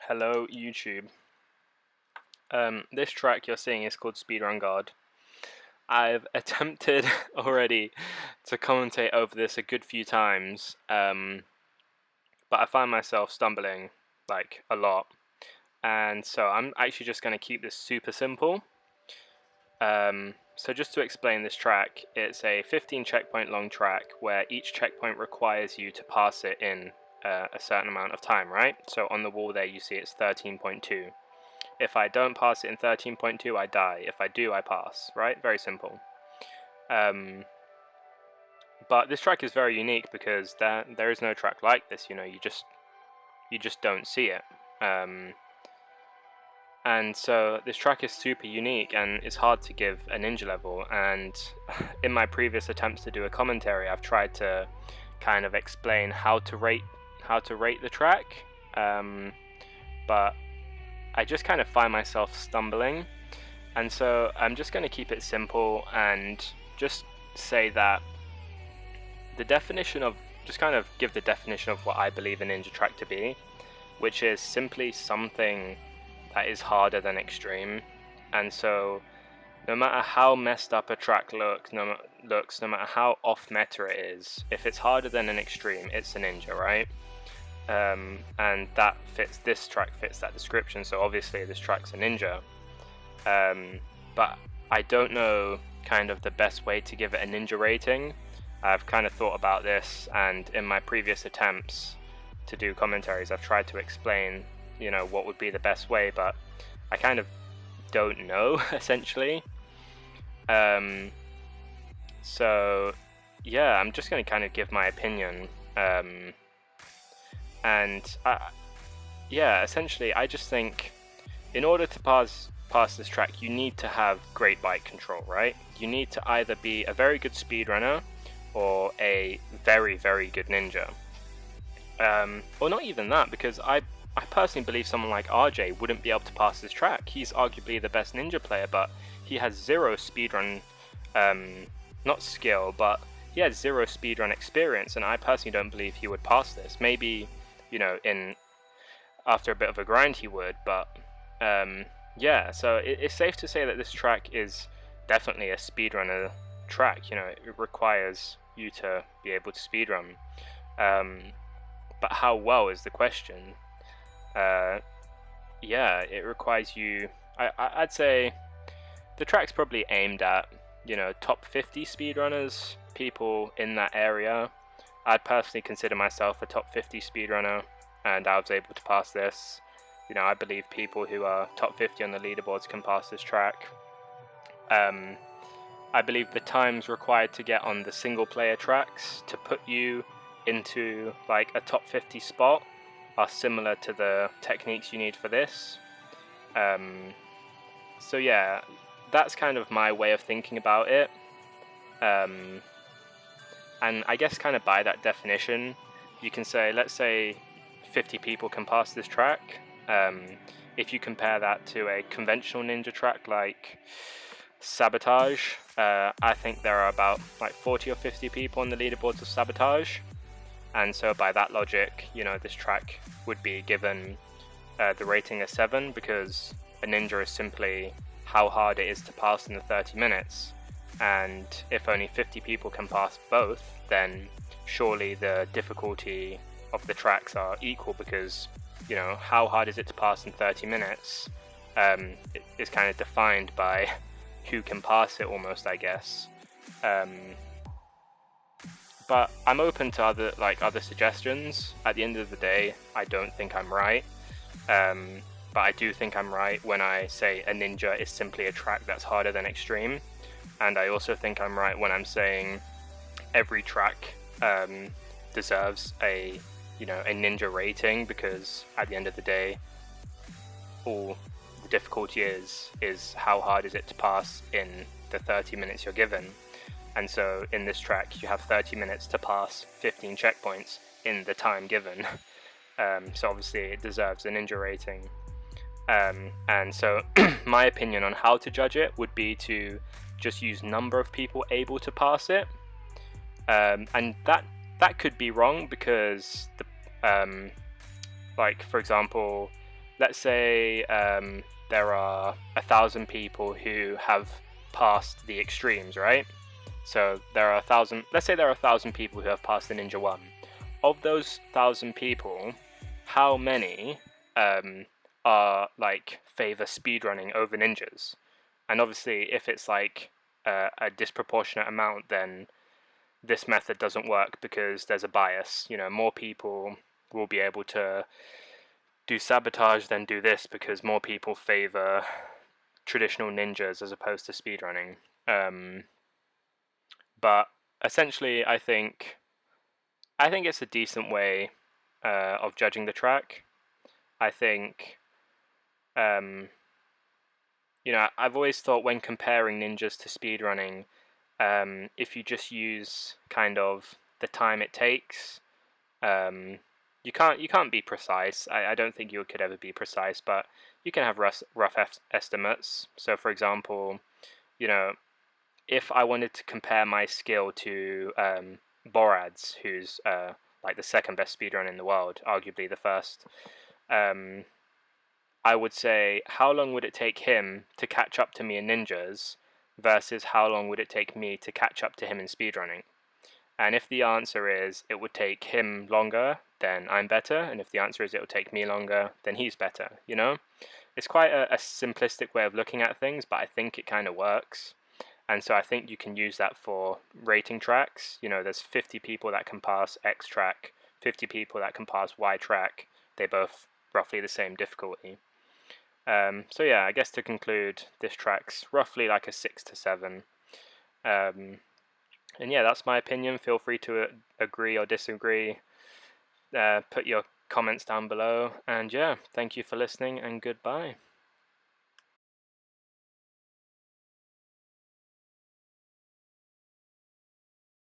Hello YouTube. This track you're seeing is called Speedrun Guard. I've attempted already to commentate over this a good few times, but I find myself stumbling like a lot, and so I'm actually just going to keep this super simple. So just to explain this track, it's a 15 checkpoint long track where each checkpoint requires you to pass it in a certain amount of time, right? So on the wall there you see it's 13.2. If I don't pass it in 13.2, I die. If I do, I pass, right? Very simple. But this track is very unique because there is no track like this, you know, you just don't see it. And so this track is super unique and it's hard to give a ninja level, and in my previous attempts to do a commentary I've tried to kind of explain how to rate the track, but I just kind of find myself stumbling, and so I'm just going to keep it simple and just say that the definition of, just kind of give the definition of what I believe a ninja track to be, which is simply something that is harder than extreme. And so no matter how messed up a track looks, no matter how off meta it is, if it's harder than an extreme, it's a ninja, right? And that fits, this track fits that description, so obviously this track's a ninja. But I don't know kind of the best way to give it a ninja rating. I've kind of thought about this, and in my previous attempts to do commentaries I've tried to explain, you know, what would be the best way, but I kind of don't know essentially. So yeah, I'm just going to kind of give my opinion, and yeah, essentially I just think in order to pass this track you need to have great bike control, right? You need to either be a very good speedrunner or a very, very good ninja, or not even that, because I personally believe someone like RJ wouldn't be able to pass this track. He's arguably the best ninja player, but he has zero speedrun, not skill, but he has zero speedrun experience, and I personally don't believe he would pass this. Maybe, you know, after a bit of a grind he would, but yeah, so it's safe to say that this track is definitely a speedrunner track. You know, it requires you to be able to speedrun, but how well is the question. Yeah, it requires you, I'd say the track's probably aimed at, you know, top 50 speedrunners, people in that area. I'd personally consider myself a top 50 speedrunner, and I was able to pass this. You know, I believe people who are top 50 on the leaderboards can pass this track. I believe the times required to get on the single player tracks to put you into like a top 50 spot are similar to the techniques you need for this. So yeah, that's kind of my way of thinking about it. And I guess kind of by that definition, you can say, let's say 50 people can pass this track. If you compare that to a conventional ninja track like Sabotage, I think there are about like 40 or 50 people on the leaderboards of Sabotage, and so by that logic, you know, this track would be given the rating of 7, because a ninja is simply how hard it is to pass in the 30 minutes, and if only 50 people can pass both, then surely the difficulty of the tracks are equal, because, you know, how hard is it to pass in 30 minutes is kind of defined by who can pass it almost, I guess. But I'm open to other suggestions. At the end of the day, I don't think I'm right, but I do think I'm right when I say a ninja is simply a track that's harder than extreme, and I also think I'm right when I'm saying every track deserves a ninja rating, because at the end of the day, all the difficulty is how hard is it to pass in the 30 minutes you're given. And so in this track you have 30 minutes to pass 15 checkpoints in the time given. So obviously it deserves a ninja rating. And so my opinion on how to judge it would be to just use number of people able to pass it, and that could be wrong, because the like, for example, let's say there are 1,000 people who have passed the extremes, right? So there are 1,000. Let's say there are 1,000 people who have passed the Ninja 1. Of those 1,000 people, how many are like favor speedrunning over ninjas? And obviously, if it's like a disproportionate amount, then this method doesn't work because there's a bias. You know, more people will be able to do sabotage than do this because more people favor traditional ninjas as opposed to speedrunning. But essentially, I think it's a decent way of judging the track. I think, I've always thought when comparing ninjas to speedrunning, if you just use kind of the time it takes, you can't be precise. I don't think you could ever be precise, but you can have rough estimates. So, for example, if I wanted to compare my skill to Borad's, who's like the second best speedrunner in the world, arguably the first, I would say, how long would it take him to catch up to me in ninjas versus how long would it take me to catch up to him in speedrunning? And if the answer is it would take him longer, then I'm better. And if the answer is it will take me longer, then he's better, It's quite a simplistic way of looking at things, but I think it kind of works. And so I think you can use that for rating tracks. There's 50 people that can pass X track, 50 people that can pass Y track. They both roughly the same difficulty. So yeah, I guess to conclude, this track's roughly like a 6 to 7. And yeah, that's my opinion. Feel free to agree or disagree. Put your comments down below. And yeah, thank you for listening and goodbye.